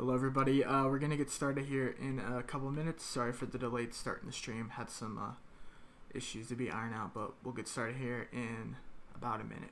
Hello everybody, we're going to get started here in a couple of minutes. Sorry for the delayed start in the stream, had some issues to be ironed out, but we'll get started here in about a minute.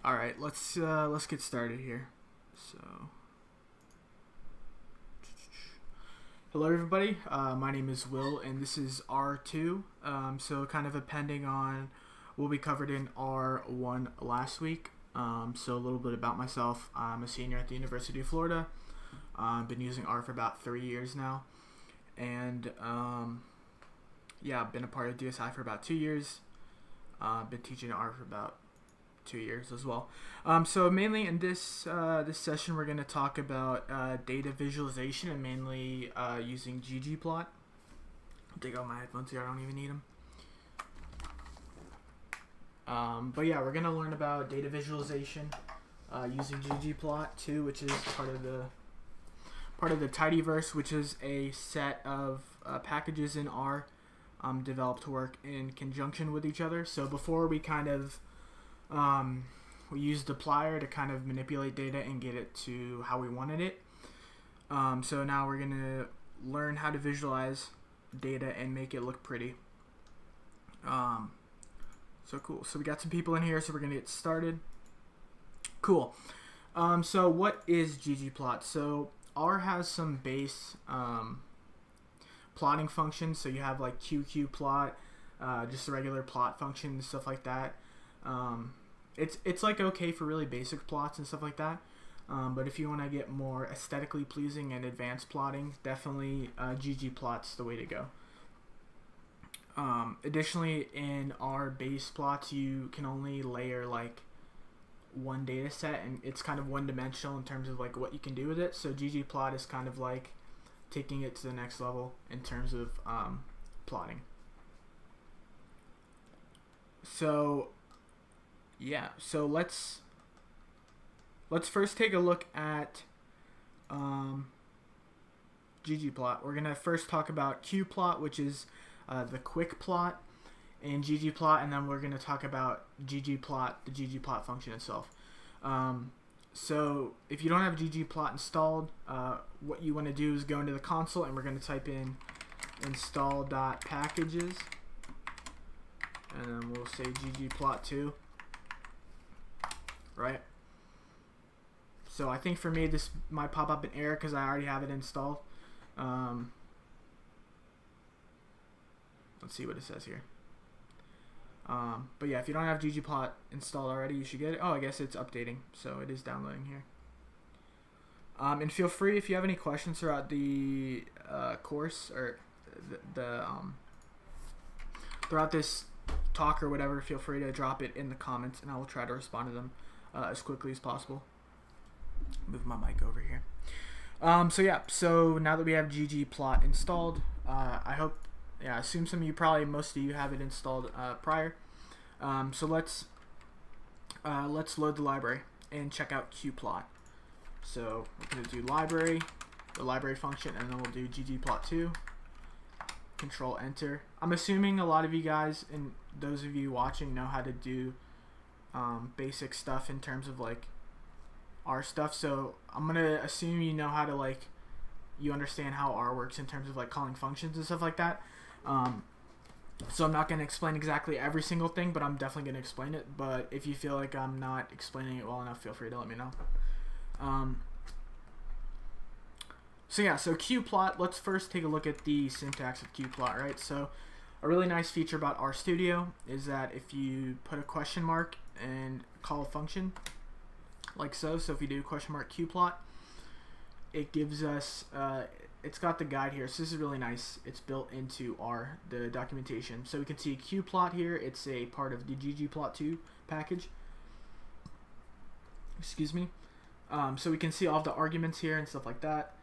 All right, let's get started here. So, hello everybody. My name is Will, and this is R2. So, kind of appending on what we covered in R1 last week. So, a little bit about myself. I'm a senior at the University of Florida. I've been using R for about 3 years now, and yeah, I've been a part of DSI for about 2 years. I've been teaching R for about 2 years as well. So mainly in this this session, we're going to talk about data visualization and mainly using ggplot. I'll take out my headphones here. I don't even need them. But yeah, we're going to learn about data visualization using ggplot too, which is part of the tidyverse, which is a set of packages in R developed to work in conjunction with each other. So before we kind of we used dplyr to kind of manipulate data and get it to how we wanted it. So now we're going to learn how to visualize data and make it look pretty. So cool. So we got some people in here, so we're going to get started. Cool. So what is ggplot? So R has some base plotting functions. So you have like qqplot, just a regular plot function and stuff like that. It's like okay for really basic plots and stuff like that, but if you want to get more aesthetically pleasing and advanced plotting, definitely ggplot's the way to go. Additionally, in our base plots, you can only layer like one data set, and it's kind of one-dimensional in terms of like what you can do with it. So ggplot is kind of like taking it to the next level in terms of plotting. So yeah, so let's first take a look at ggplot. We're gonna first talk about qplot, which is the quick plot in ggplot, and then we're gonna talk about ggplot, the ggplot function itself. So if you don't have ggplot installed, what you want to do is go into the console, and we're gonna type in install.packages, and then we'll say ggplot2. Right? So I think for me this might pop up an error because I already have it installed. Let's see what it says here. But yeah, if you don't have ggplot installed already, you should get it. Oh, I guess it's updating, so it is downloading here. And feel free, if you have any questions throughout the course or throughout this talk or whatever, feel free to drop it in the comments, and I will try to respond to them as quickly as possible. Move my mic over here. So yeah, so now that we have ggplot installed, I hope, yeah, I assume most of you have it installed prior. So let's load the library and check out qplot. So we're going to do library, the library function, and then we'll do ggplot2. Control enter. I'm assuming a lot of you guys and those of you watching know how to do basic stuff in terms of like R stuff, so I'm gonna assume you know how to like you understand how R works in terms of like calling functions and stuff like that. So I'm not going to explain exactly every single thing, but I'm definitely going to explain it. But if you feel like I'm not explaining it well enough, feel free to let me know. So yeah, so qplot, let's first take a look at the syntax of qplot, right? So a really nice feature about RStudio is that if you put a question mark and call a function like so if we do question mark qplot, it gives us, it's got the guide here, so this is really nice. It's built into the documentation. So we can see qplot here, it's a part of the ggplot2 package. Excuse me. So we can see all of the arguments here and stuff like that.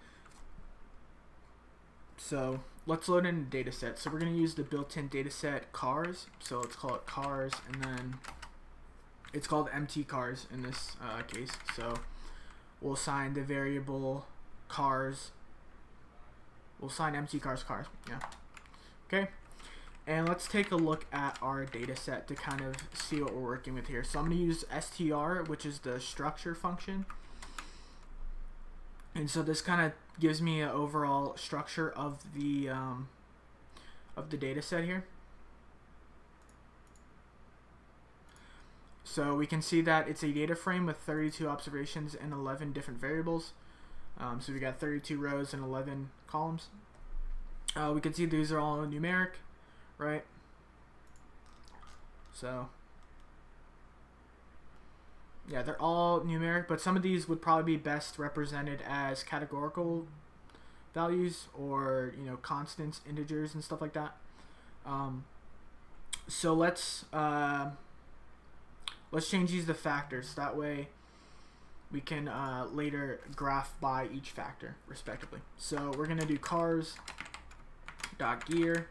So let's load in a data set. So we're going to use the built-in data set cars. So let's call it cars, and then it's called empty cars in this case. So we'll assign the variable cars. We'll assign empty cars. Yeah. Okay. And let's take a look at our data set to kind of see what we're working with here. So I'm going to use str, which is the structure function. And so this kind of gives me an overall structure of the data set here. So we can see that it's a data frame with 32 observations and 11 different variables. So we got 32 rows and 11 columns. We can see these are all numeric, right? So yeah, they're all numeric, but some of these would probably be best represented as categorical values, or constants, integers, and stuff like that. So let's change these to factors. That way we can later graph by each factor respectively. So we're gonna do cars dot gear,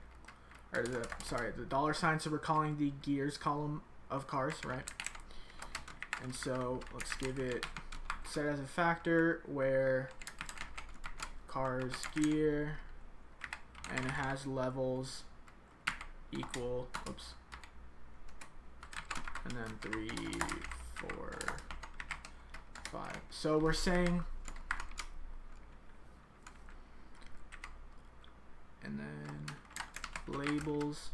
or the $. So we're calling the gears column of cars, right? And so let's give it set as a factor where cars gear, and it has levels equal, and then 3, 4, 5. So we're saying, and then labels,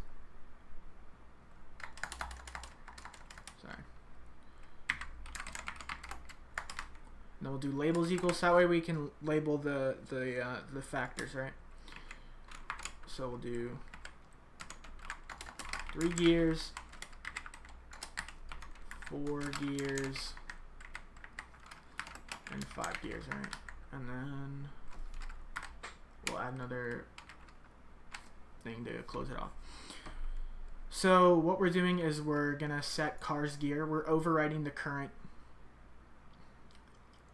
and then we'll do labels equals, so that way we can label the factors, right? So we'll do 3 gears, 4 gears, and 5 gears, right? And then we'll add another thing to close it off. So what we're doing is we're gonna set cars gear. We're overriding the current.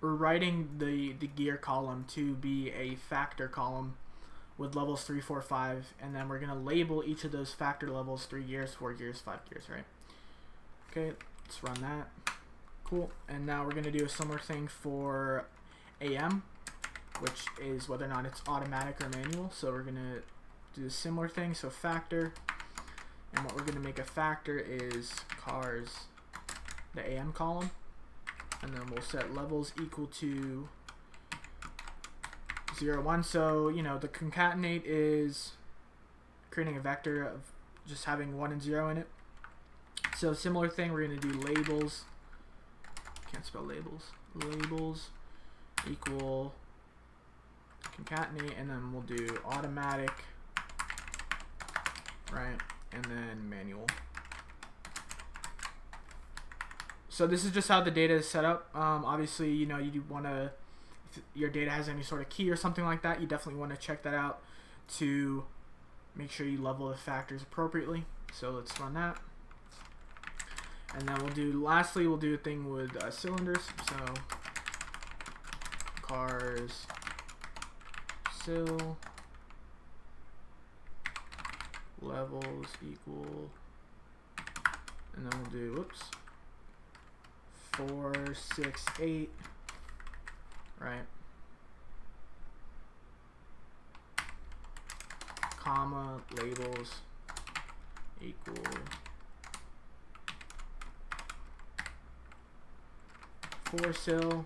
We're writing the gear column to be a factor column with levels 3, 4, 5, and then we're gonna label each of those factor levels 3 gears, 4 gears, 5 gears, right? Okay, let's run that. Cool. And now we're gonna do a similar thing for AM, which is whether or not it's automatic or manual. So we're gonna do a similar thing. So factor, and what we're gonna make a factor is cars, the AM column. And then we'll set levels equal to 0, 1. So, the concatenate is creating a vector of just having 1 and 0 in it. So similar thing, we're going to do labels. Can't spell labels. Labels equal concatenate, and then we'll do automatic, right? And then manual. So this is just how the data is set up. Obviously, you want to, if your data has any sort of key or something like that, you definitely want to check that out to make sure you level the factors appropriately. So let's run that. And then lastly, we'll do a thing with cylinders. So cars, sil, levels equal, and then we'll do, 4, 6, 8, right? Comma, labels equal 4 sil,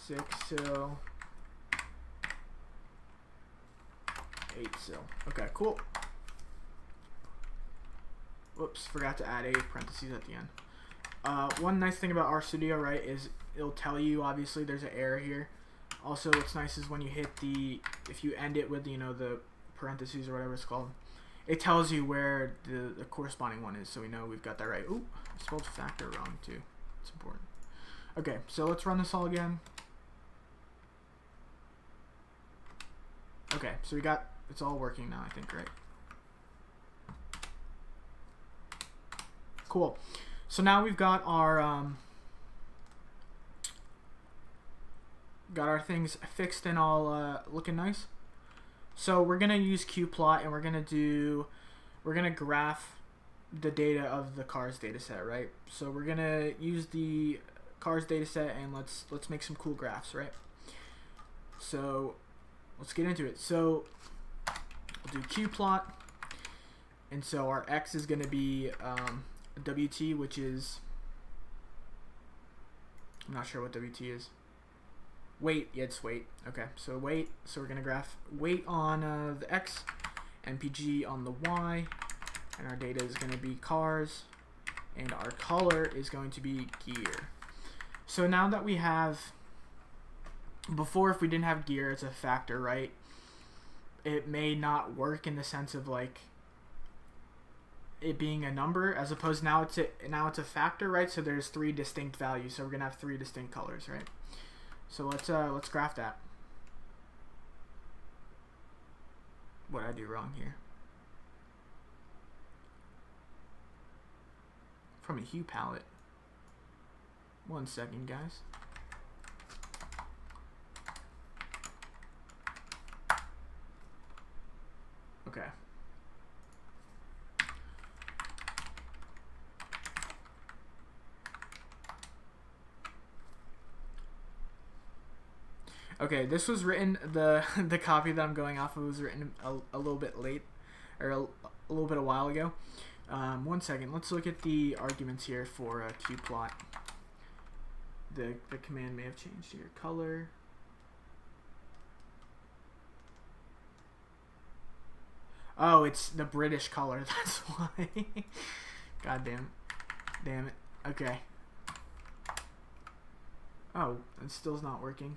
6 sil, 8 still. Okay, cool. Whoops, forgot to add a parentheses at the end. One nice thing about RStudio, right, is it'll tell you, obviously, there's an error here. Also, what's nice is when you hit the, if you end it with, you know, the parentheses or whatever it's called, it tells you where the corresponding one is, so we know we've got that right. Ooh, I spelled factor wrong, too. It's important. Okay, so let's run this all again. Okay, so we got, it's all working now, I think, right? Cool. So now we've got our things fixed and all looking nice. So we're gonna use qplot and we're gonna graph the data of the cars data set, right? So we're gonna use the cars data set and let's make some cool graphs, right? So let's get into it. So we'll do qplot, and so our x is gonna be WT, which is, I'm not sure what WT is. Weight, yeah, it's weight. Okay, so weight, so we're gonna graph weight on the X, MPG on the Y, and our data is gonna be cars, and our color is going to be gear. So now that we have, before if we didn't have gear, it's a factor, right? It may not work in the sense of like it being a number, as opposed now it's a factor, right? So there's 3 distinct values, so we're gonna have 3 distinct colors, right? So let's graph that. What did I do wrong here? From a hue palette. 1 second, guys. Okay. Okay, this was written, the copy that I'm going off of was written a little bit late, or a little bit a while ago. 1 second, let's look at the arguments here for qplot. The command may have changed here. Color. Oh, it's the British color, that's why. God damn it. Okay. Oh, it still's not working.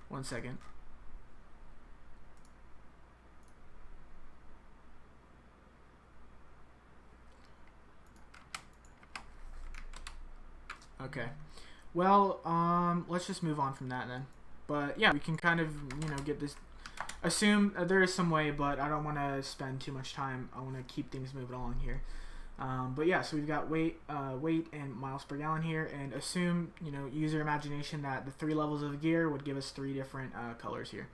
1 second. Okay. Well, let's just move on from that then. But yeah, we can kind of, you know, get this. Assume there is some way, but I don't want to spend too much time. I want to keep things moving along here. But yeah, so we've got weight and miles per gallon here, and assume, you know, use your imagination that the 3 levels of gear would give us 3 different colors here.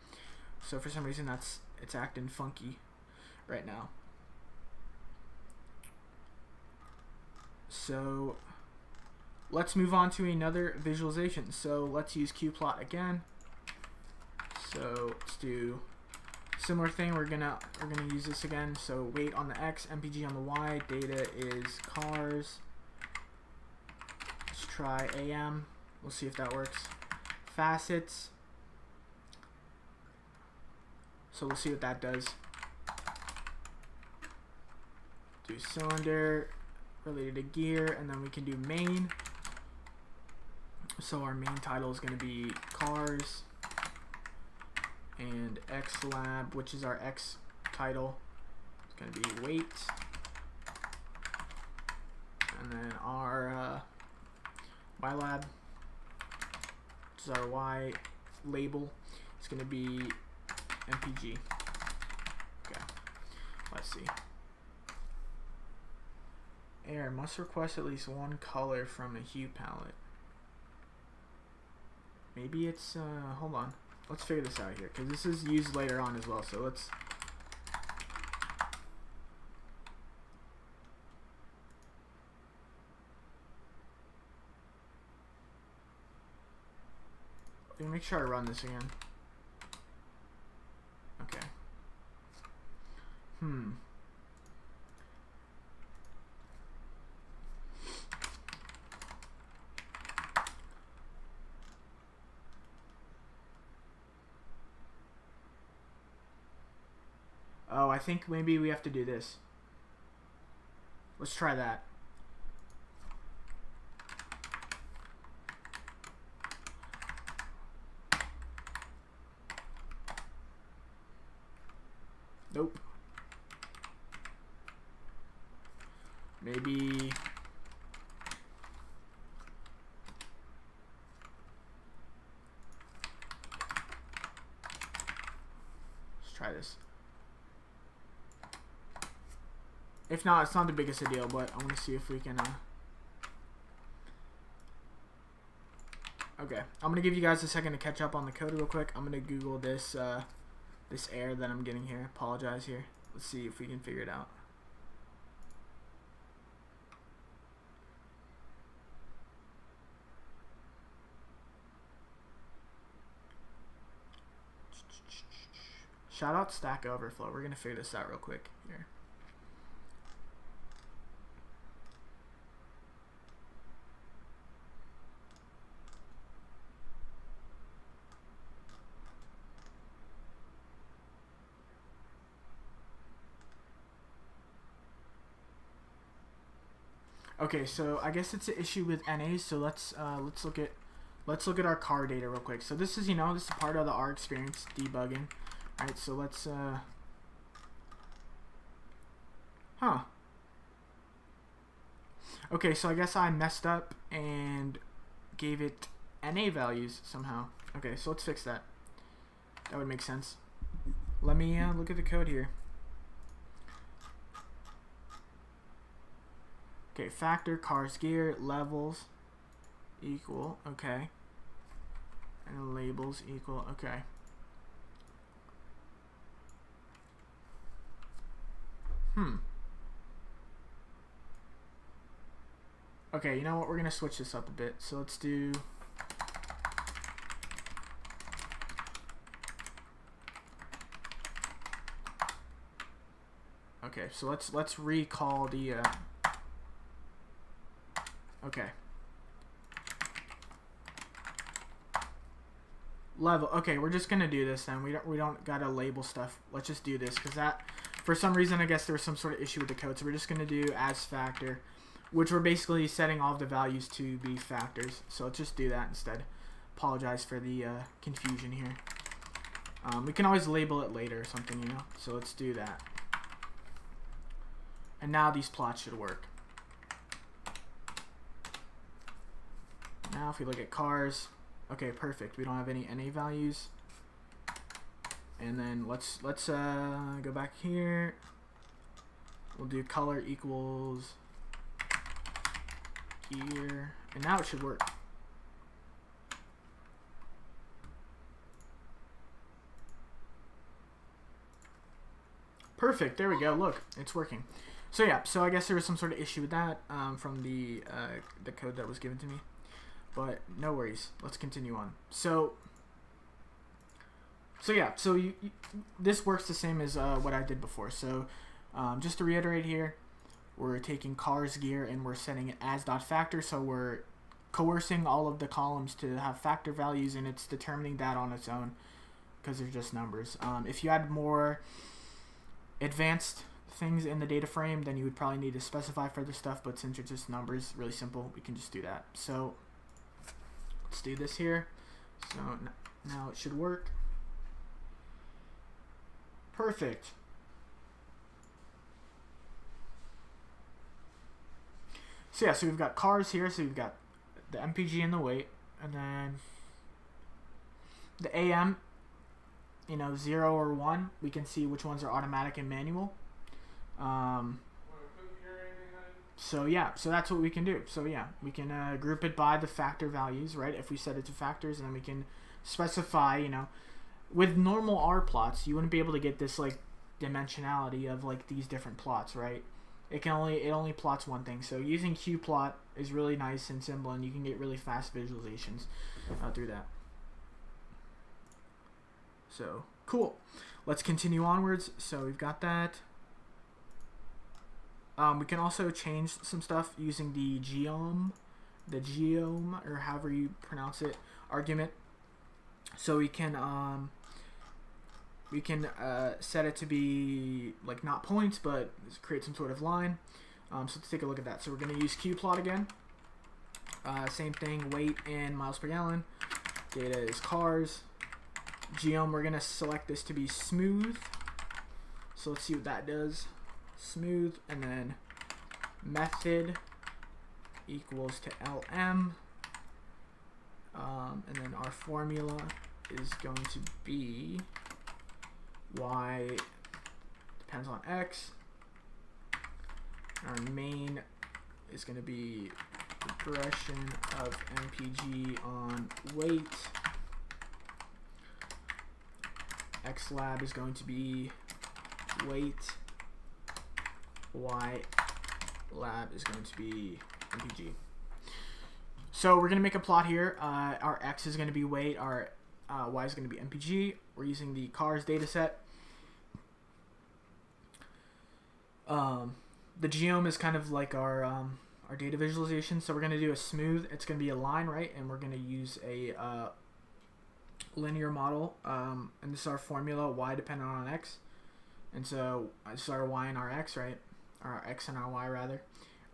So for some reason it's acting funky right now. So let's move on to another visualization. So let's use qplot again. So let's do similar thing. We're gonna use this again. So weight on the X, MPG on the Y, data is cars. Let's try AM. We'll see if that works. Facets. So we'll see what that does. Do cylinder related to gear, and then we can do main. So our main title is going to be cars, and X lab, which is our X title, is going to be weight, and then our Y lab, which is our Y label, is going to be MPG. Okay, let's see. Error must request at least 1 color from a hue palette. Maybe it's hold on, let's figure this out here, because this is used later on as well, so let's make sure I run this again. Okay. Oh, I think maybe we have to do this. Let's try that. Nope. Maybe... let's try this. If not, it's not the biggest a deal, but I want to see if we can... Okay, I'm going to give you guys a second to catch up on the code real quick. I'm going to Google this, this error that I'm getting here. Apologize here. Let's see if we can figure it out. Shout out Stack Overflow. We're going to figure this out real quick here. Okay, so I guess it's an issue with NAs. So let's look at our car data real quick. So this is, you know, this is part of the R experience debugging. All right, so let's okay, so I guess I messed up and gave it NA values somehow. Okay, so let's fix that. That would make sense. Let me look at the code here. Okay, factor, cars, gear, levels equal, okay. And labels equal, okay. Okay, you know what? We're going to switch this up a bit. So let's do... Okay, so let's recall the... Okay. Level. Okay, we're just gonna do this then. We don't gotta label stuff. Let's just do this because that, for some reason, I guess there was some sort of issue with the code. So we're just gonna do as factor, which we're basically setting all of the values to be factors. So let's just do that instead. Apologize for the confusion here. We can always label it later or something, you know. So let's do that. And now these plots should work. Now if we look at cars, okay, perfect. We don't have any NA values. And then let's go back here. We'll do color equals here, and now it should work. Perfect. There we go. Look, it's working. So yeah. So I guess there was some sort of issue with that from the code that was given to me. But no worries. Let's continue on. So yeah. So this works the same as what I did before. So just to reiterate here, we're taking cars gear and we're setting it as .factor. So we're coercing all of the columns to have factor values, and it's determining that on its own because they're just numbers. If you had more advanced things in the data frame, then you would probably need to specify further stuff. But since it's just numbers, really simple, we can just do that. So let's do this here. So now it should work. Perfect. So yeah, so we've got cars here. So we've got the MPG and the weight, and then the AM, you know, 0 or 1. We can see which ones are automatic and manual. So yeah, so that's what we can do. So yeah, we can group it by the factor values, right? If we set it to factors, and then we can specify, you know, with normal R plots, you wouldn't be able to get this like dimensionality of like these different plots, right? It only plots one thing. So using qplot is really nice and simple, and you can get really fast visualizations through that. So cool. Let's continue onwards. So we've got that. We can also change some stuff using the geom, or however you pronounce it, argument. So we can we can set it to be like not points, but create some sort of line. So let's take a look at that. So we're going to use qplot again. Same thing, weight in miles per gallon. Data is cars. Geom, we're going to select this to be smooth. So let's see what that does. Smooth, and then method equals to lm. And then our formula is going to be y depends on x. Our main is going to be regression of MPG on weight. X lab is going to be weight. Y lab is going to be MPG. So we're going to make a plot here. Our X is going to be weight. Our Y is going to be MPG. We're using the cars data set. The geom is kind of like our data visualization. So we're going to do a smooth. It's going to be a line, right? And we're going to use a linear model. And this is our formula, Y dependent on X. And so this is our Y and our X, right? Our X and our Y, rather.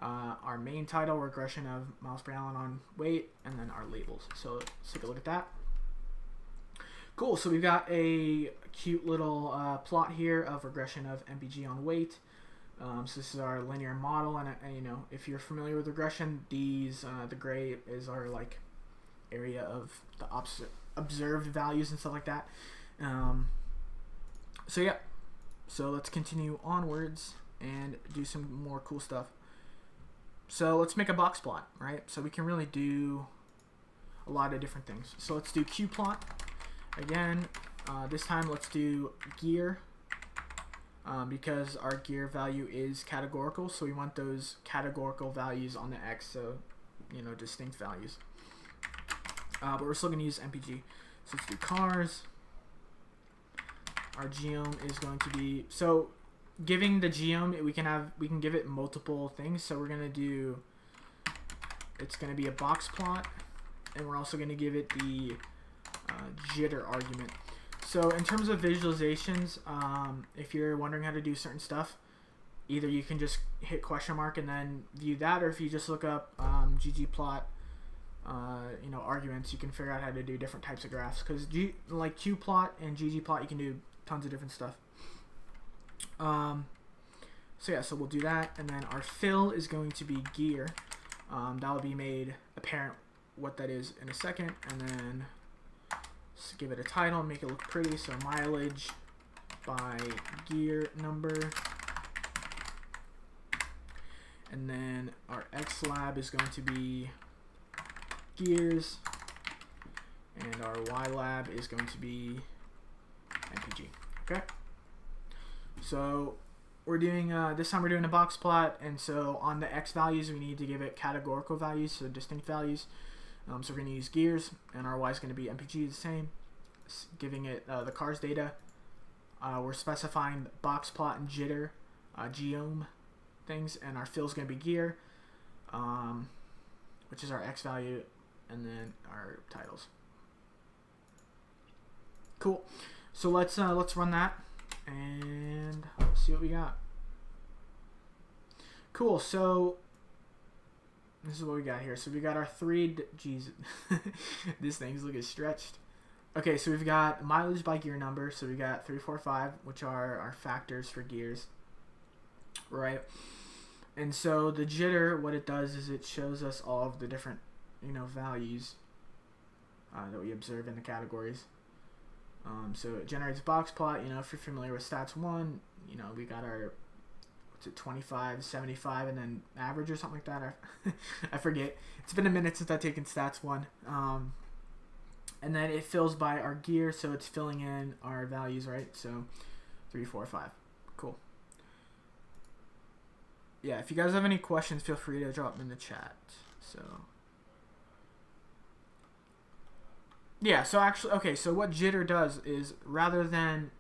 Our main title, regression of miles per gallon on weight, and then our labels. So let's take a look at that. Cool, so we've got a cute little plot here of regression of MPG on weight. So this is our linear model, and you know, if you're familiar with regression, these the gray is our like area of the observed values and stuff like that. So yeah, so let's continue onwards and do some more cool stuff. So let's make a box plot, right? So we can really do a lot of different things. So let's do qplot again. This time let's do gear because our gear value is categorical, so we want those categorical values on the X, so you know, distinct values. But we're still going to use MPG. So let's do cars. Our geom is going to be, so giving the geom, we can give it multiple things. So we're going to do, it's going to be a box plot, and we're also going to give it the jitter argument. So in terms of visualizations, if you're wondering how to do certain stuff, either you can just hit question mark and then view that, or if you just look up ggplot, you know, arguments, you can figure out how to do different types of graphs. Because like qplot and ggplot, you can do tons of different stuff. So yeah, so we'll do that, and then our fill is going to be gear. That will be made apparent what that is in a second, and then just give it a title and make it look pretty. So mileage by gear number, and then our X lab is going to be gears, and our Y lab is going to be MPG. Okay. So we're doing this time we're doing a box plot, and so on the X values we need to give it categorical values, so distinct values. So we're going to use gears, and our Y is going to be MPG, the same, giving it the cars data. We're specifying box plot and jitter, geom things, and our fill is going to be gear, which is our X value, and then our titles. Cool. So let's run that and see what we got. Cool. So this is what we got here. So we got our geez, this thing's looking stretched. Okay, so we've got mileage by gear number. So we got 3, 4, 5, which are our factors for gears, right? And so the jitter, what it does is it shows us all of the different, you know, values that we observe in the categories. So it generates a box plot. You know, if you're familiar with stats 1, you know, we got our, what's it, 25, 75, and then average or something like that. I forget. It's been a minute since I've taken stats 1. And then it fills by our gear, so it's filling in our values, right? So 3, 4, 5. Cool. Yeah, if you guys have any questions, feel free to drop them in the chat. So yeah, so actually, okay, so what jitter does is, rather than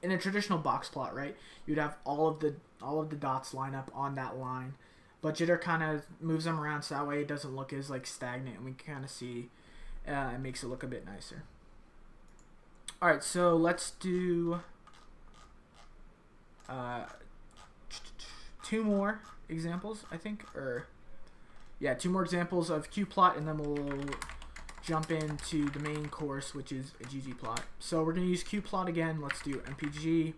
in a traditional box plot, right, you'd have all of the dots line up on that line, but jitter kind of moves them around so that way it doesn't look as like stagnant, and we kind of see it makes it look a bit nicer. All right, so let's do two more examples, I think, or yeah, two more examples of qplot, and then we'll jump into the main course, which is a ggplot. So we're going to use qplot again. Let's do mpg.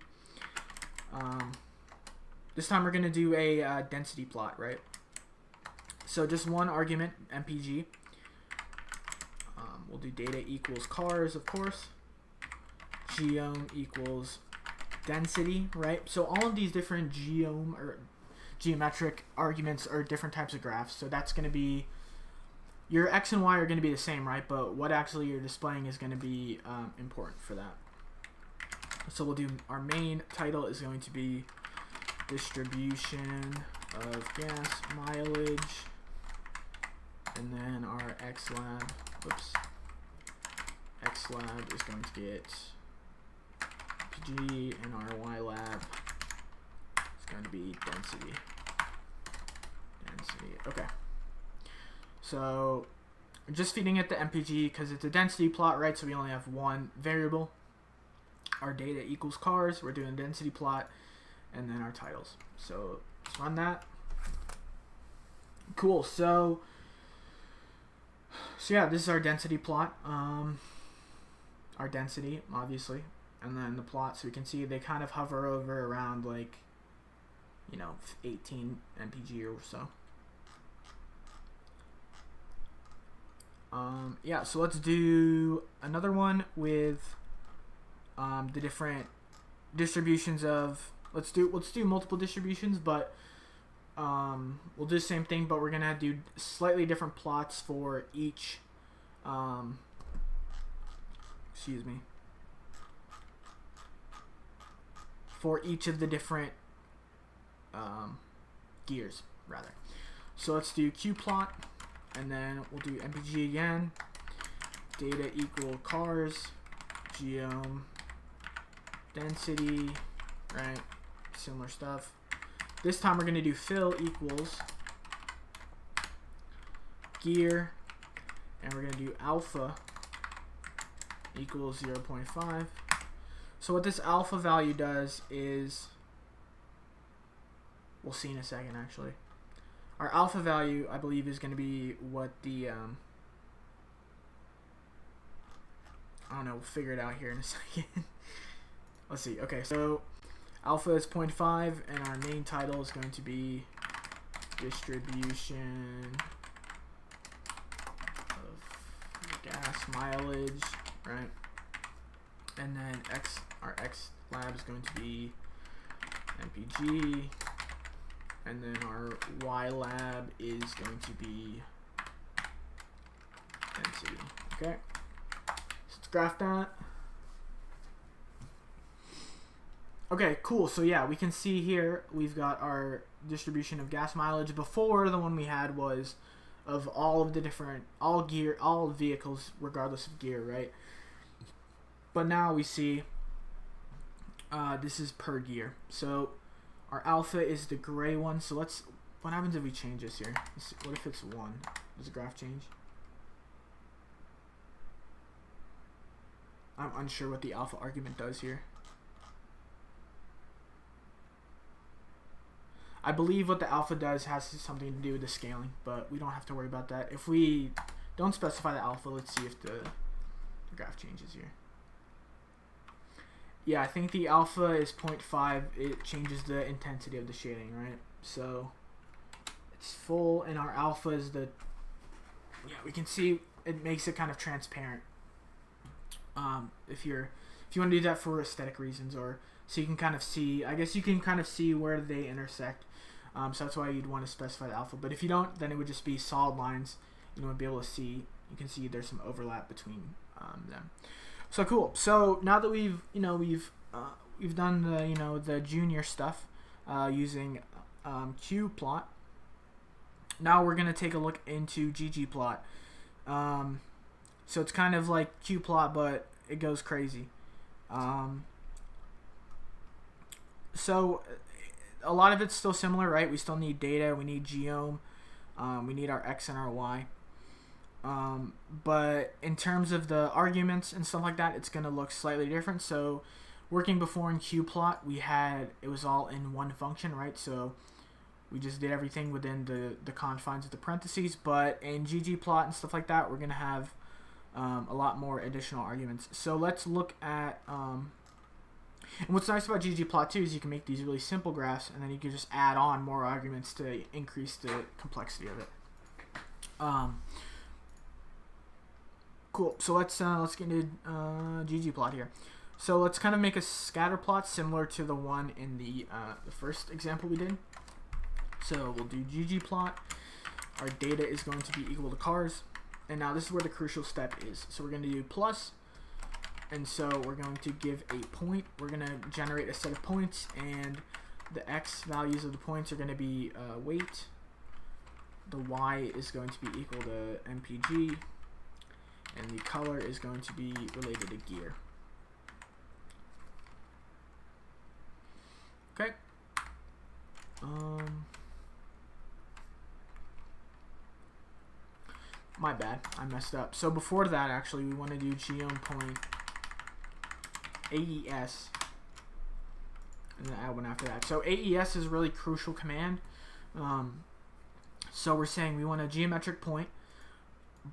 This time we're going to do a density plot, right? So just one argument, mpg. We'll do data equals cars, of course. Geom equals density, right? So all of these different geom or geometric arguments are different types of graphs. So that's going to be, your x and y are going to be the same, right? But what actually you're displaying is going to be important for that. So we'll do, our main title is going to be distribution of gas mileage, and then our x lab is going to get PG, and our y lab is going to be density. Okay. So just feeding it the MPG because it's a density plot, right? So we only have one variable. Our data equals cars. We're doing a density plot, and then our titles. So let's run that. Cool. So yeah, this is our density plot. Our density, obviously, and then the plot. So we can see they kind of hover over around like, 18 mpg or so. Yeah, so let's do another one with the different distributions of, let's do multiple distributions, but we'll do the same thing, but we're gonna do slightly different plots for each for each of the different gears, rather. So let's do qplot, and then we'll do mpg again, data equal cars, geom, density, right? Similar stuff. This time we're going to do fill equals gear, and we're going to do alpha equals 0.5. So what this alpha value does is, we'll see in a second actually. Our alpha value, I believe, is going to be what the, I don't know, we'll figure it out here in a second. Let's see. Okay, so alpha is 0.5, and our main title is going to be distribution of gas mileage, right? And then our x lab is going to be mpg, and then our y lab is going to be density. Okay, so let's graph that. Okay, cool. So yeah, we can see here we've got our distribution of gas mileage. Before, the one we had was of all of the different, all vehicles regardless of gear, right? But now we see this is per gear. So our alpha is the gray one. So what happens if we change this here? What if it's 1? Does the graph change? I'm unsure what the alpha argument does here. I believe what the alpha does has something to do with the scaling, but we don't have to worry about that. If we don't specify the alpha, let's see if the graph changes here. Yeah, I think the alpha is 0.5. It changes the intensity of the shading, right? So it's full, and our alpha is the, yeah, we can see it makes it kind of transparent. If you want to do that for aesthetic reasons, or so you can kind of see, I guess you can kind of see where they intersect. So that's why you'd want to specify the alpha. But if you don't, then it would just be solid lines. You won't be able to see. You can see there's some overlap between them. So cool. So now that we've done the the junior stuff using qplot, now we're gonna take a look into ggplot. So it's kind of like qplot, but it goes crazy. So a lot of it's still similar, right? We still need data, we need geom, we need our x and our y. But in terms of the arguments and stuff like that, it's going to look slightly different. So working before in qplot, it was all in one function, right? So we just did everything within the confines of the parentheses. But in ggplot and stuff like that, we're going to have a lot more additional arguments. So let's look at... and what's nice about ggplot too is you can make these really simple graphs, and then you can just add on more arguments to increase the complexity of it. Cool. So let's get into ggplot here. So let's kind of make a scatter plot similar to the one in the first example we did. So we'll do ggplot. Our data is going to be equal to cars, and now this is where the crucial step is. So we're going to do plus. And so we're going to give a point. We're going to generate a set of points, and the x values of the points are going to be weight. The y is going to be equal to mpg, and the color is going to be related to gear. Okay. My bad, I messed up. So before that, actually, we want to do geom point AES, and then add one after that. So AES is a really crucial command. So we're saying we want a geometric point,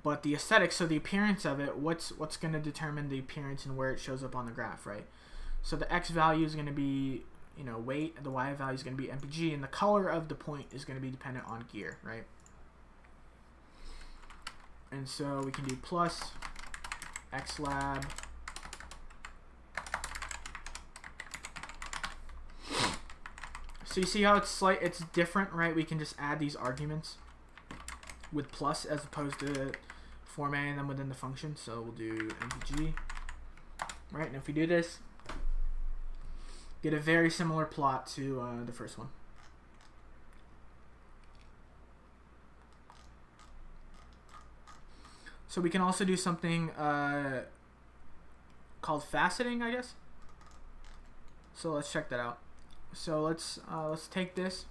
but the aesthetics, so the appearance of it, what's going to determine the appearance and where it shows up on the graph, right? So the x value is going to be, you know, weight, the y value is going to be mpg, and the color of the point is going to be dependent on gear, right? And so we can do plus xlab So you see how it's different, right? We can just add these arguments with plus as opposed to formatting them within the function. So we'll do mpg, right? And if we do this, get a very similar plot to the first one. So we can also do something called faceting, I guess. So let's check that out. So let's take this.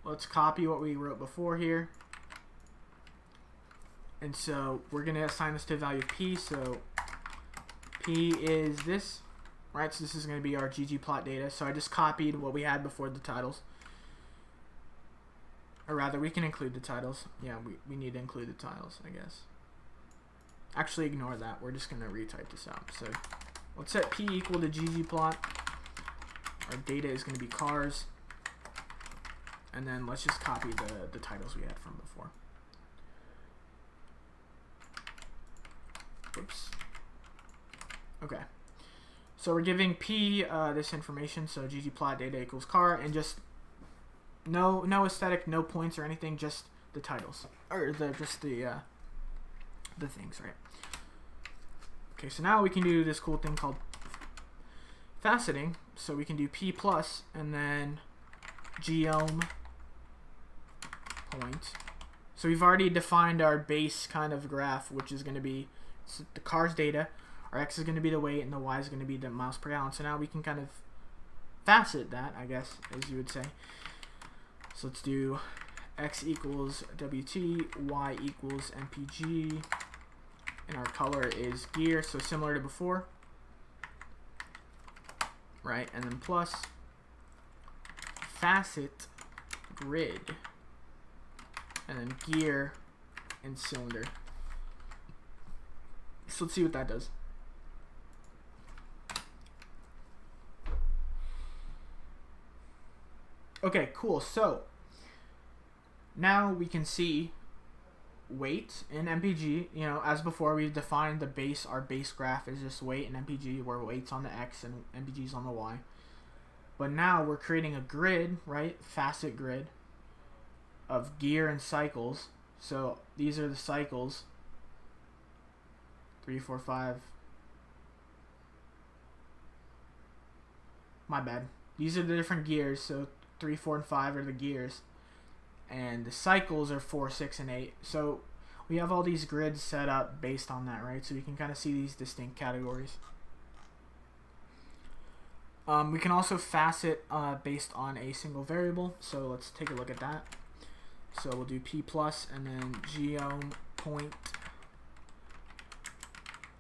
Let's copy what we wrote before here. And so we're going to assign this to the value of p. So p is this, right? So this is going to be our ggplot data. So I just copied what we had before the titles. Or rather, we can include the titles. Yeah, we need to include the titles, I guess. Actually, ignore that. We're just going to retype this out. So let's set p equal to ggplot. Our data is going to be cars. And then let's just copy the titles we had from before. Oops. Okay. So we're giving p this information. So ggplot data equals car, and just no aesthetic, no points or anything, just the titles, or just the things, right? Okay, so now we can do this cool thing called faceting. So we can do p plus and then geom point. So we've already defined our base kind of graph, which is going to be the car's data. Our x is going to be the weight, and the y is going to be the miles per gallon. So now we can kind of facet that, I guess, as you would say. So let's do x equals wt, y equals mpg, and our color is gear, so similar to before, right? And then plus facet grid, and then gear and cylinder. So let's see what that does. Okay, cool. So now we can see weight in MPG. You know, as before, we defined the base. Our base graph is just weight in MPG, where weight's on the X and MPG's on the Y. But now we're creating a grid, right? Facet grid of gear and cycles. So these are the cycles. 3, 4, 5. My bad. These are the different gears. So 3, 4, and 5 are the gears. And the cycles are 4, 6, and 8. So we have all these grids set up based on that, right? So you can kind of see these distinct categories. We can also facet based on a single variable. So let's take a look at that. So we'll do p plus and then geom point,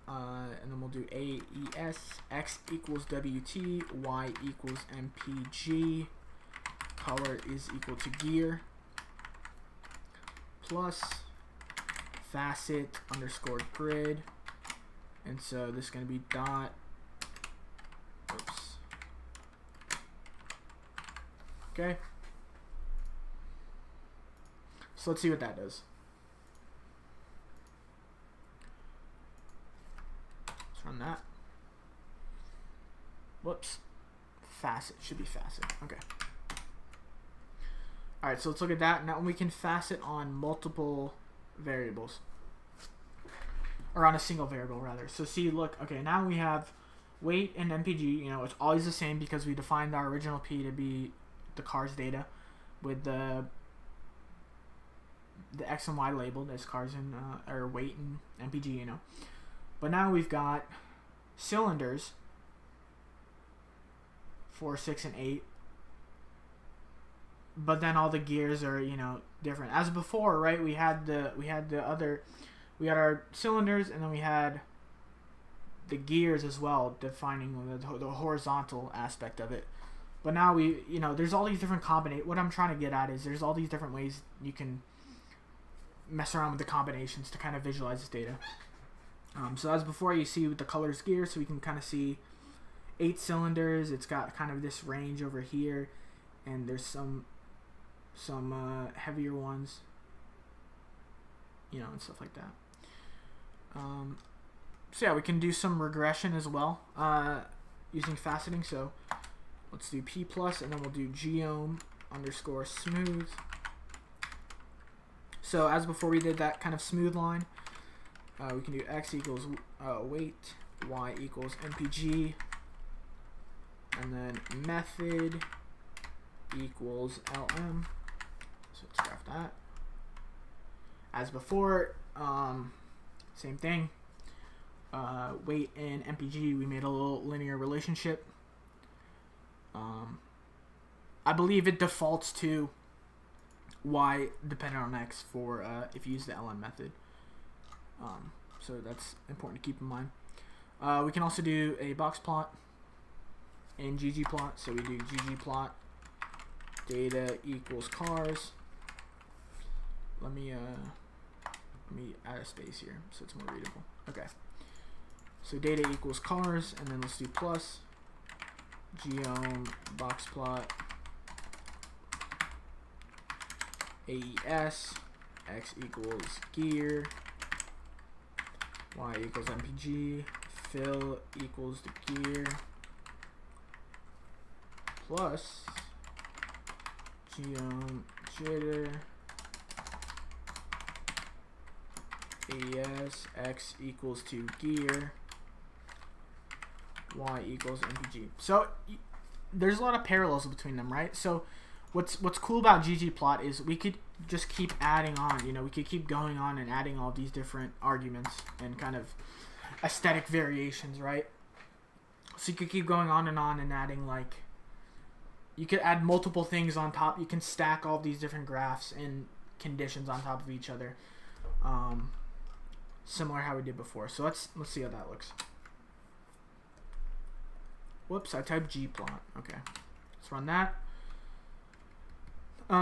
and then we'll do AES, x equals WT, y equals MPG, color is equal to gear, plus facet underscore grid, and so this is going to be dot, oops, okay, so let's see what that does. Run that. Whoops. Facet. Should be facet. Okay. Alright, so let's look at that. Now we can facet on multiple variables. Or on a single variable, rather. So see, look. Okay, now we have weight and MPG. You know, it's always the same because we defined our original P to be the car's data with the X and Y labeled as cars and or weight and MPG, you know. But now we've got cylinders 4, 6, and 8. But then all the gears are, you know, different. As before, right? We had our cylinders, and then we had the gears as well, defining the horizontal aspect of it. But now you know, there's all these different combinations. What I'm trying to get at is there's all these different ways you can mess around with the combinations to kind of visualize this data. So as before, you see with the colors gear, so we can kind of see 8 cylinders. It's got kind of this range over here, and there's some heavier ones, you know, and stuff like that. So yeah, we can do some regression as well using faceting. So let's do p plus, and then we'll do geom underscore smooth. So as before, we did that kind of smooth line. We can do x equals weight, y equals MPG, and then method equals LM. So let's graph that. As before, same thing. Weight and MPG, we made a little linear relationship. I believe it defaults to y dependent on x for if you use the LM method. So that's important to keep in mind. We can also do a box plot and ggplot. So we do ggplot data equals cars. Let me add a space here so it's more readable. Okay. So data equals cars, and then let's do plus geom box plot AES, x equals gear, y equals MPG, fill equals the gear, plus geom jitter, AES, x equals to gear, y equals MPG. So there's a lot of parallels between them, right? So what's cool about ggplot is we could just keep adding on, you know, we could keep going on and adding all these different arguments and kind of aesthetic variations, right? So you could keep going on and adding, like, you could add multiple things on top. You can stack all these different graphs and conditions on top of each other, similar how we did before. So let's see how that looks. Whoops, I typed gplot. Okay, let's run that.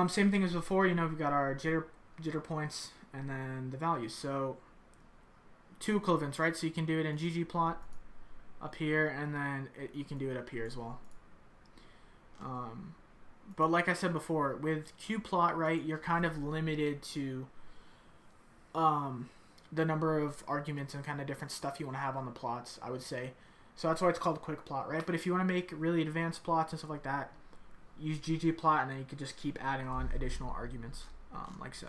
Same thing as before, you know, we've got our jitter points and then the values. So 2 equivalents, right? So you can do it in ggplot up here, and then you can do it up here as well. But like I said before, with qplot, right, you're kind of limited to the number of arguments and kind of different stuff you want to have on the plots, I would say. So that's why it's called quick plot, right? But if you want to make really advanced plots and stuff like that, use ggplot, and then you can just keep adding on additional arguments, like so.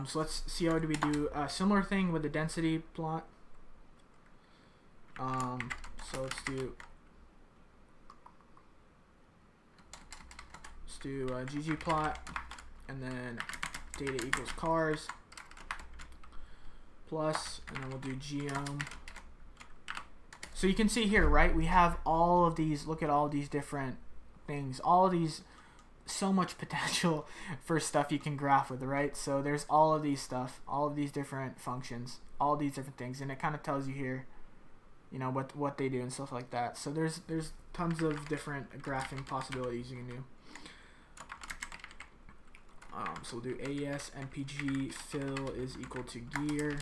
So let's see how do we do a similar thing with the density plot. So let's do ggplot, and then data equals cars, plus, and then we'll do geom. So you can see here, right, we have all of these, look at all these different things, all of these so much potential for stuff you can graph with, right? So there's all of these stuff, all of these different functions, all these different things, and it kind of tells you here, you know, what they do and stuff like that. So there's tons of different graphing possibilities you can do. So we'll do AES NPG fill is equal to gear,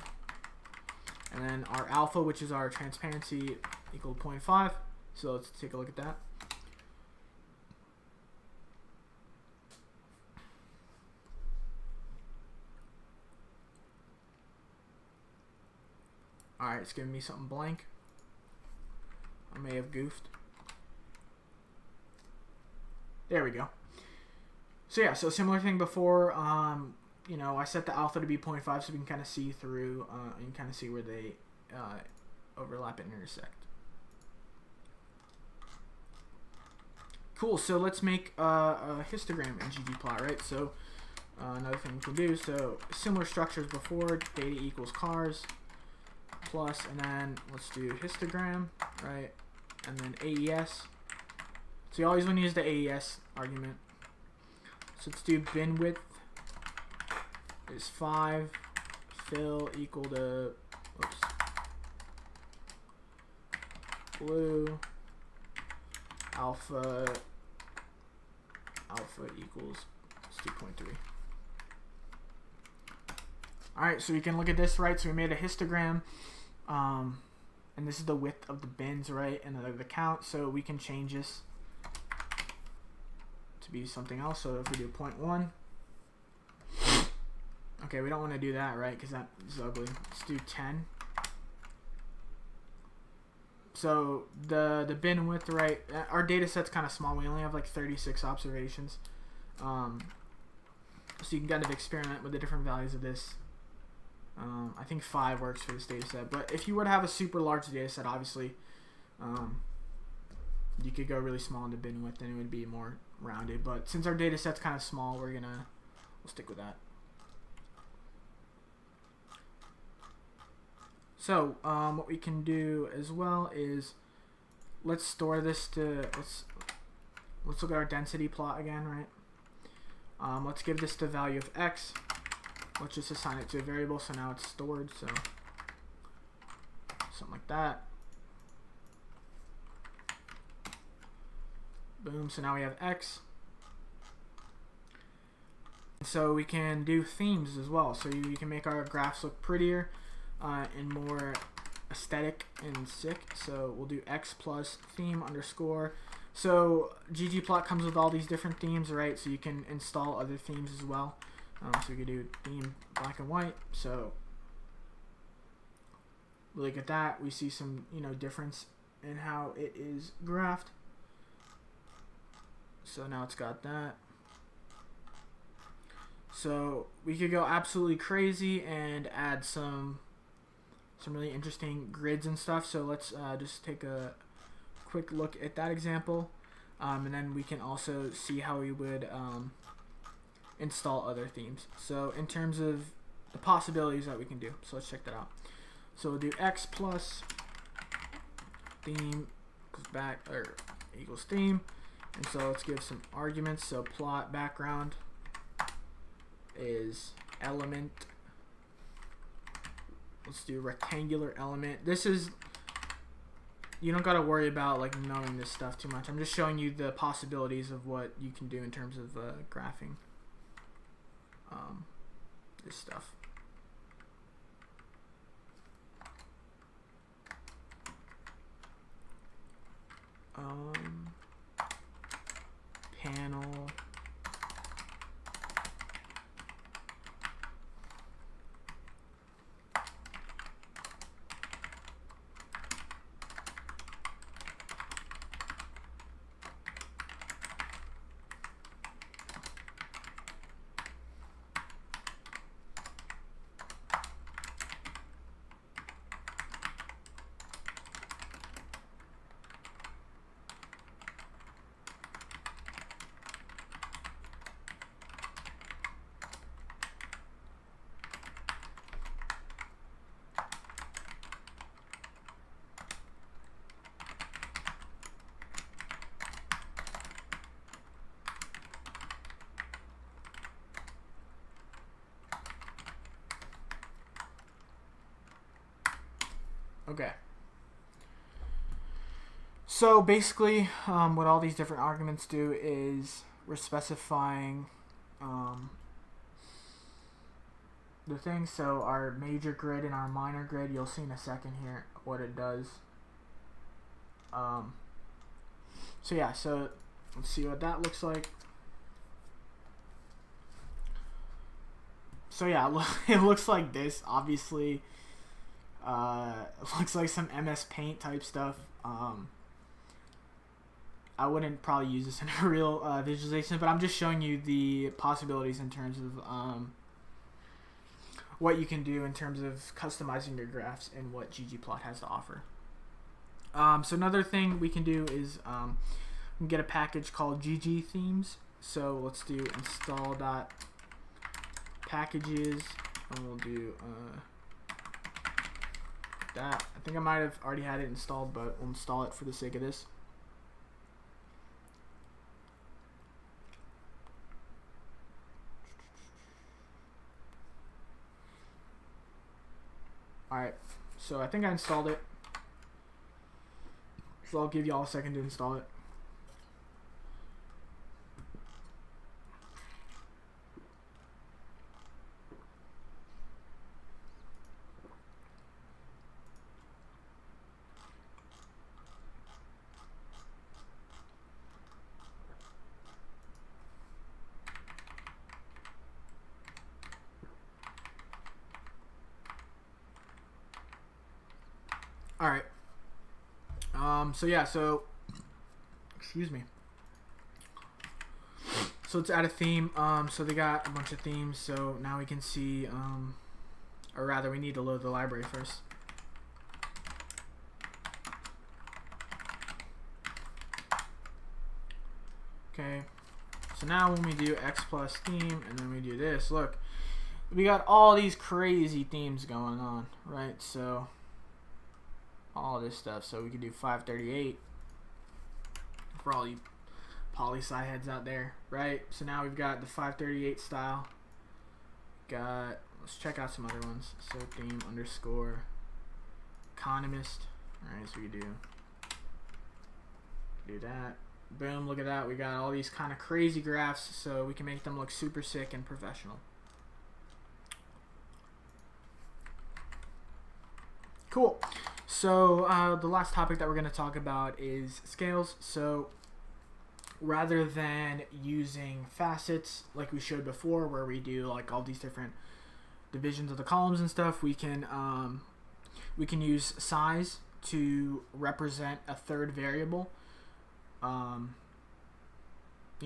and then our alpha, which is our transparency, equal to 0.5. So let's take a look at that. Alright, it's giving me something blank. I may have goofed. There we go. So yeah, so similar thing before. You know, I set the alpha to be 0.5 so we can kind of see through and kind of see where they overlap and intersect. Cool. So let's make a histogram in ggplot, right? So another thing we can do. So similar structures before. Data equals cars plus, and then let's do histogram, right? And then AES. So you always want to use the AES argument. So let's do bin width is 5, fill equal to, whoops, blue, alpha equals 2.3. Alright, so you can look at this, right? So we made a histogram, and this is the width of the bins, right? And the count, so we can change this to be something else. So if we do 0.1, okay, we don't want to do that, right? Because that is ugly. Let's do 10. So the bin width, right? Our data set's kind of small. We only have like 36 observations. So you can kind of experiment with the different values of this. I think 5 works for this data set. But if you were to have a super large data set, obviously, you could go really small in the bin width and it would be more rounded. But since our data set's kind of small, we'll stick with that. So what we can do as well is let's store this to let's look at our density plot again, right? Let's give this the value of x. Let's just assign it to a variable, so now it's stored. So something like that. Boom. So now we have x. So we can do themes as well. So you can make our graphs look prettier and more aesthetic and sick. So we'll do x plus theme underscore. So ggplot comes with all these different themes, right? So you can install other themes as well. So we could do theme black and white. So look at that. We see some, you know, difference in how it is graphed. So now it's got that. So we could go absolutely crazy and add some really interesting grids and stuff. So let's just take a quick look at that example, and then we can also see how we would install other themes. So in terms of the possibilities that we can do, so let's check that out. So we'll do x plus theme equals theme, and so let's give some arguments. So plot background is element. Let's do rectangular element. This is, you don't got to worry about like knowing this stuff too much. I'm just showing you the possibilities of what you can do in terms of graphing this stuff. Panel. Okay. So basically, what all these different arguments do is we're specifying the thing. So our major grid and our minor grid, you'll see in a second here what it does. So yeah, so let's see what that looks like. So yeah, it looks like this. Obviously, it looks like some MS Paint type stuff. I wouldn't probably use this in a real visualization, but I'm just showing you the possibilities in terms of what you can do in terms of customizing your graphs and what ggplot has to offer. So another thing we can do is we can get a package called GG themes. So let's do install.packages, and we'll do that. I think I might have already had it installed, but we'll install it for the sake of this. Alright, so I think I installed it. So I'll give you all a second to install it. Alright. So yeah, so excuse me. So let's add a theme. So they got a bunch of themes, so now we can see or rather we need to load the library first. Okay. So now when we do x plus theme and then we do this, look, we got all these crazy themes going on, right? So all this stuff. So we could do 538 for all you poli-sci heads out there, right? So now we've got the 538 style. Let's check out some other ones. So theme underscore economist. Alright, so we do that. Boom, look at that. We got all these kind of crazy graphs, so we can make them look super sick and professional. Cool. So the last topic that we're going to talk about is scales. So rather than using facets like we showed before, where we do like all these different divisions of the columns and stuff, we can use size to represent a third variable. You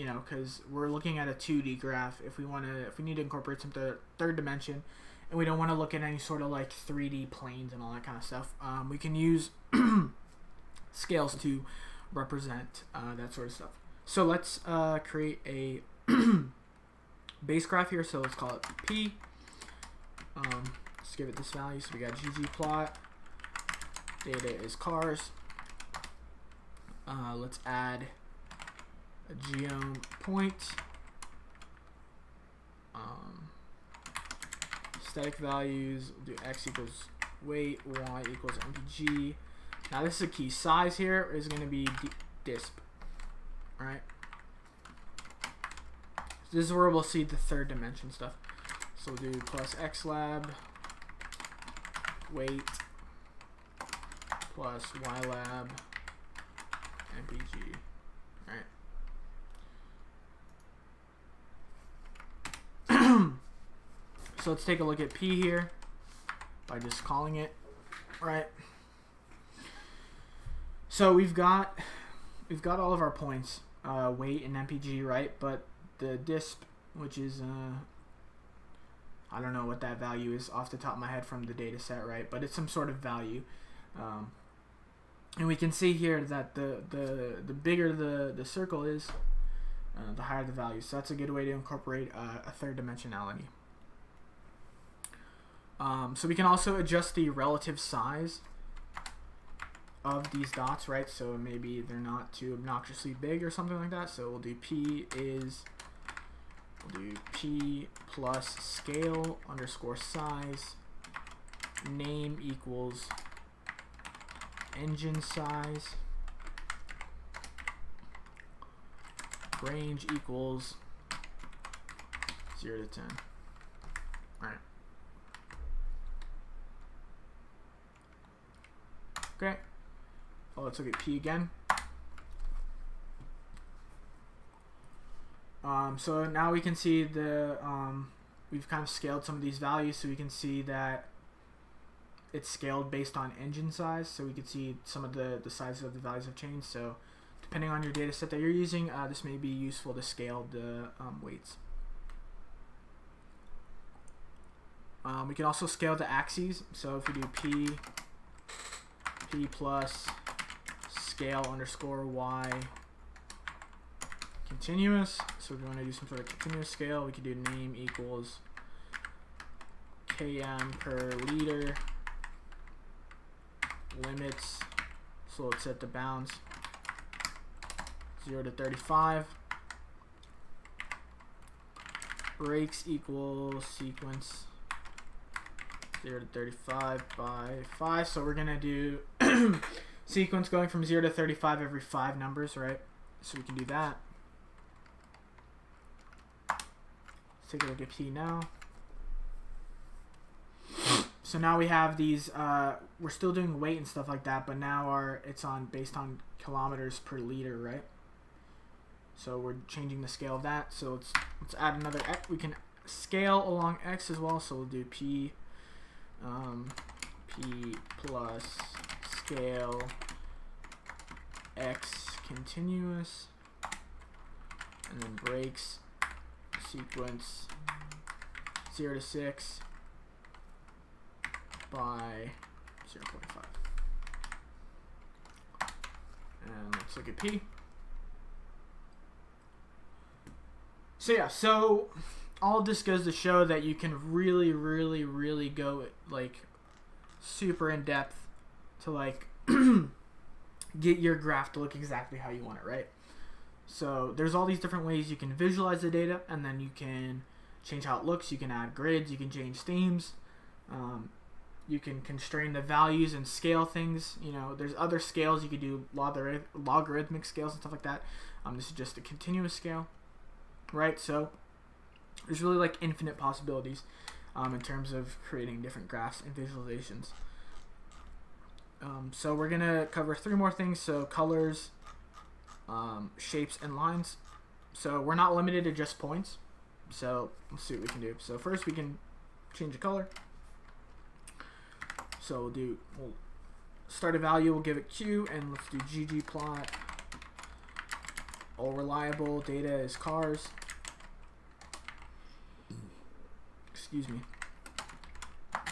know, because we're looking at a 2D graph. If we need to incorporate some third dimension, and we don't want to look at any sort of like 3D planes and all that kind of stuff, we can use scales to represent that sort of stuff. So let's create a base graph here. So let's call it P. Let's give it this value. So we got ggplot. Data is cars. Let's add a geom point. Static values, we'll do x equals weight, y equals mpg. Now this is a key. Size here is going to be disp, right? So this is where we'll see the third dimension stuff. So we'll do plus xlab weight plus ylab mpg, right? So let's take a look at P here by just calling it, right? So we've got all of our points, weight and mpg, right? But the disp, which is I don't know what that value is off the top of my head from the data set, right? But it's some sort of value, and we can see here that the bigger the circle is, the higher the value. So that's a good way to incorporate a third dimensionality. So we can also adjust the relative size of these dots, right? So maybe they're not too obnoxiously big or something like that. So we'll do P plus scale underscore size name equals engine size range equals 0 to 10. All right. Okay. Oh, let's look at P again. So now we can see the we've kind of scaled some of these values, so we can see that it's scaled based on engine size. So we can see some of the sizes of the values have changed. So depending on your data set that you're using, this may be useful to scale the weights. We can also scale the axes. So if we do P plus scale underscore Y continuous. So if we want to do some sort of continuous scale, we could do name equals km per liter limits. So let's set the bounds 0 to 35. Breaks equals sequence 0 to 35 by 5. So we're gonna do sequence going from 0 to 35 every 5 numbers, right? So we can do that. Let's take a look at P now. So now we have these. We're still doing weight and stuff like that, but now it's based on kilometers per liter, right? So we're changing the scale of that. So let's add another X. We can scale along X as well. So we'll do P plus scale X continuous, and then breaks sequence 0 to 6 by 0.5. And let's look at P. So yeah, so all of this goes to show that you can really go like super in depth to like get your graph to look exactly how you want it, right? So there's all these different ways you can visualize the data, and then you can change how it looks. You can add grids, you can change themes, you can constrain the values and scale things. You know, there's other scales. You could do logarithmic scales and stuff like that. This is just a continuous scale, right? So there's really like infinite possibilities in terms of creating different graphs and visualizations. So we're gonna cover 3 more things. So colors, shapes, and lines. So we're not limited to just points. So let's see what we can do. So first we can change the color. So we'll start a value, we'll give it Q, and let's do ggplot. All reliable data is cars. Excuse me.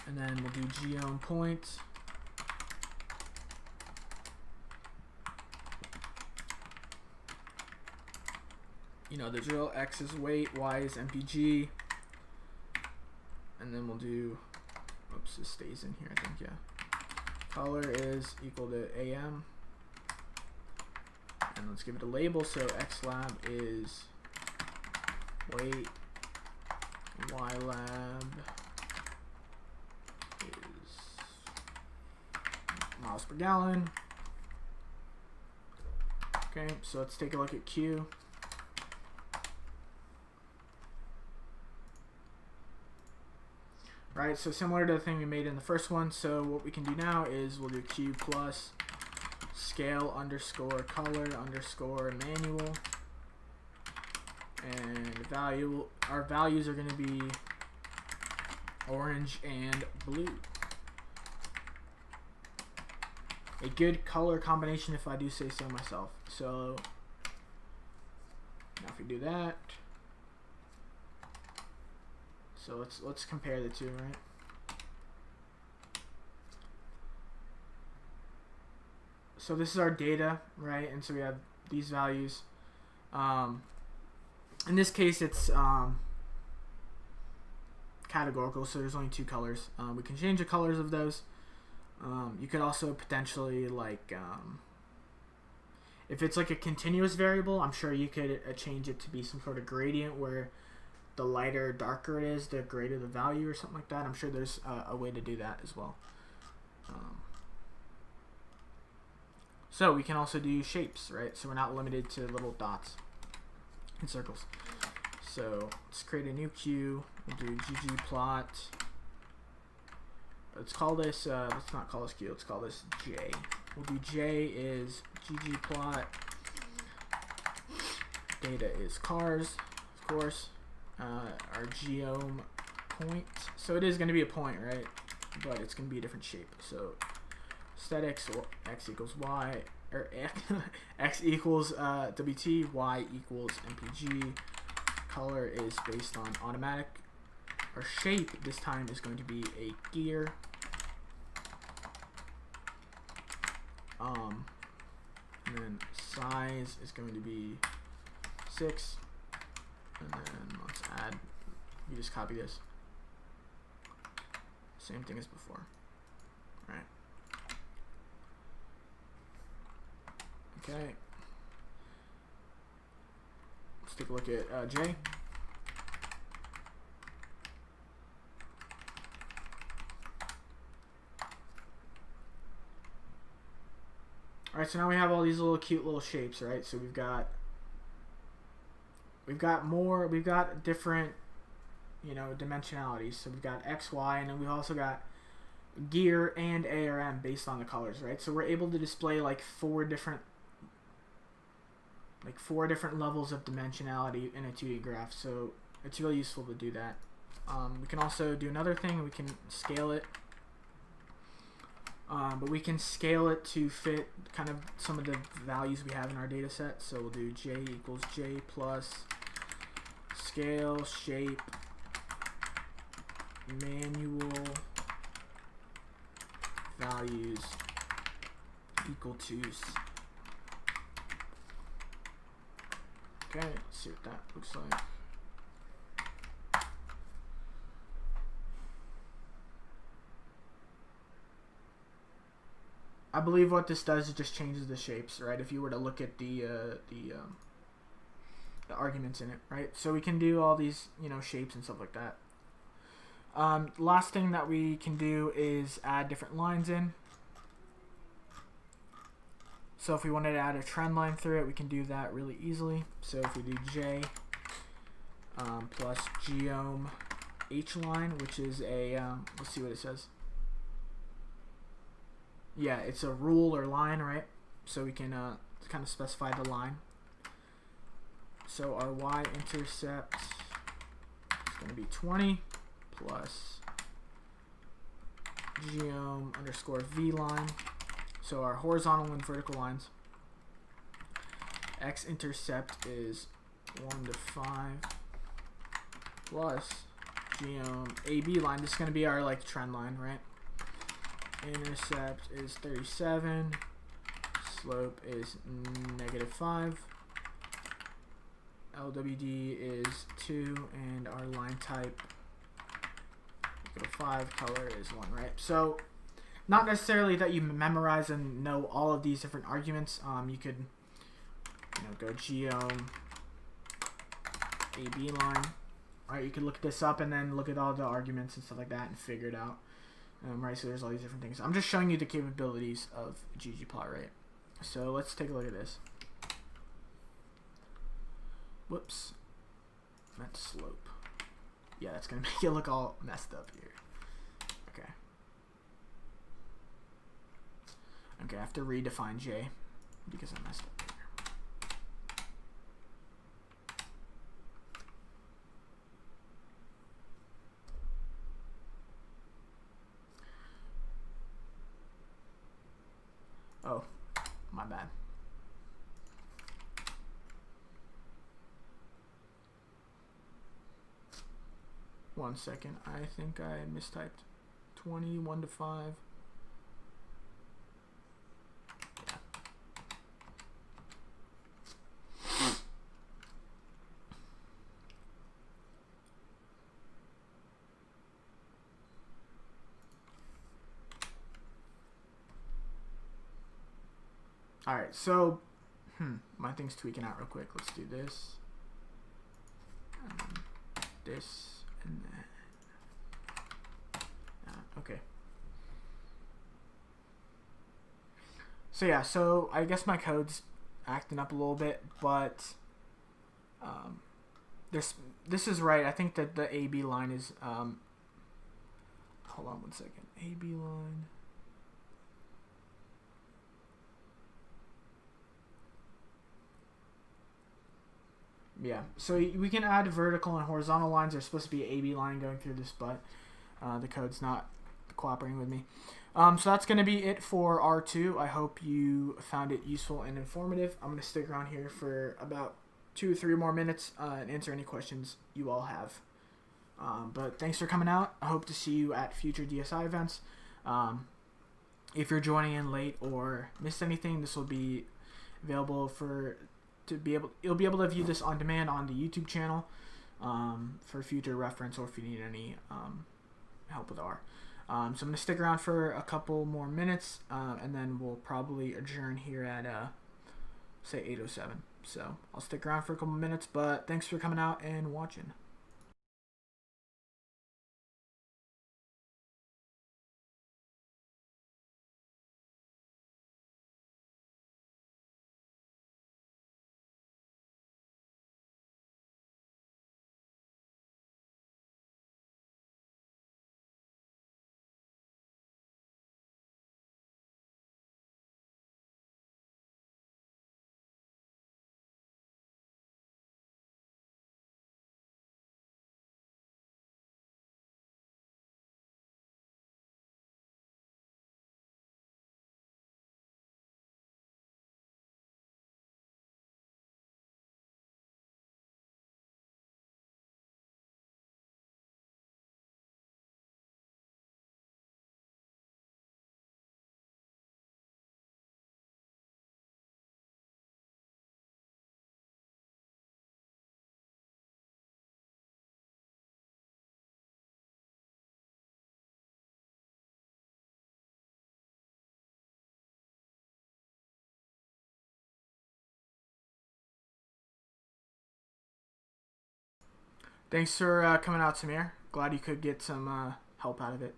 And then we'll do geom point. You know the drill. X is weight, Y is MPG, and then we'll do, oops, this stays in here, I think, yeah. Color is equal to AM, and let's give it a label. So XLab is weight, YLab is miles per gallon. Okay, so let's take a look at Q. Right, so similar to the thing we made in the first one. So what we can do now is we'll do Q plus scale underscore color underscore manual, and our values are going to be orange and blue. A good color combination, if I do say so myself. So now if we do that, so let's compare the two, right? So this is our data, right? And so we have these values. In this case, it's categorical, so there's only 2 colors. We can change the colors of those. You could also potentially, like, if it's like a continuous variable, I'm sure you could change it to be some sort of gradient where the lighter, darker it is, the greater the value or something like that. I'm sure there's a way to do that as well. So we can also do shapes, right? So we're not limited to little dots and circles. So let's create a new queue. We'll do ggplot. Let's call this, let's not call this queue, let's call this J. We'll do J is ggplot. Data is cars, of course. Our geom point. So it is going to be a point, right? But it's going to be a different shape. So aesthetics, x equals y, or x equals WT, y equals MPG. Color is based on automatic. Our shape this time is going to be a gear. And then size is going to be 6. And then let's add, you just copy this. Same thing as before. Right. Okay. Let's take a look at J. Alright, so now we have all these little cute little shapes, right? So we've got different, you know, dimensionalities. So we've got X, Y, and then we've also got gear and A or M based on the colors, right? So we're able to display like four different levels of dimensionality in a 2D graph. So it's really useful to do that. We can also do another thing. We can scale it. But we can scale it to fit kind of some of the values we have in our data set. So we'll do J equals J plus scale shape manual values equal to. Okay, let's see what that looks like. I believe what this does is just changes the shapes, right? If you were to look at the arguments in it, right? So we can do all these, you know, shapes and stuff like that. Last thing that we can do is add different lines in. So if we wanted to add a trend line through it, we can do that really easily. So if we do J plus geom H line, which is a, let's see what it says. Yeah, it's a rule or line, right? So we can kind of specify the line. So our y-intercept is going to be 20 plus geom underscore v line. So our horizontal and vertical lines. X-intercept is 1 to 5 plus geom AB line. This is going to be our like trend line, right? Intercept is 37, slope is -5, LWD is 2, and our line type, 5, color is 1, right? So not necessarily that you memorize and know all of these different arguments. You could, you know, go geom AB line. All right, you could look this up and then look at all the arguments and stuff like that and figure it out. Right, so there's all these different things. I'm just showing you the capabilities of ggplot, right? So let's take a look at this. Whoops. That's slope. Yeah, that's going to make it look all messed up here. Okay. Okay, I have to redefine J because I messed up here. Oh, my bad. One second. I think I mistyped. 20, 1 to 5. Yeah. Alright, so my thing's tweaking out real quick. Let's do this. And then this. And then okay. So yeah, so I guess my code's acting up a little bit, but um, this is right. I think that the AB line is hold on one second. AB line. Yeah, so we can add vertical and horizontal lines. There's supposed to be an AB line going through this, but the code's not cooperating with me. So that's going to be it for R2. I hope you found it useful and informative. I'm going to stick around here for about 2 or 3 more minutes and answer any questions you all have. But thanks for coming out. I hope to see you at future DSI events. If you're joining in late or missed anything, this will be available you'll be able to view this on demand on the YouTube channel for future reference, or if you need any help with R. So I'm going to stick around for a couple more minutes, and then we'll probably adjourn here at say 8:07. So I'll stick around for a couple minutes, but thanks for coming out and watching. Thanks for coming out, Samir. Glad you could get some help out of it.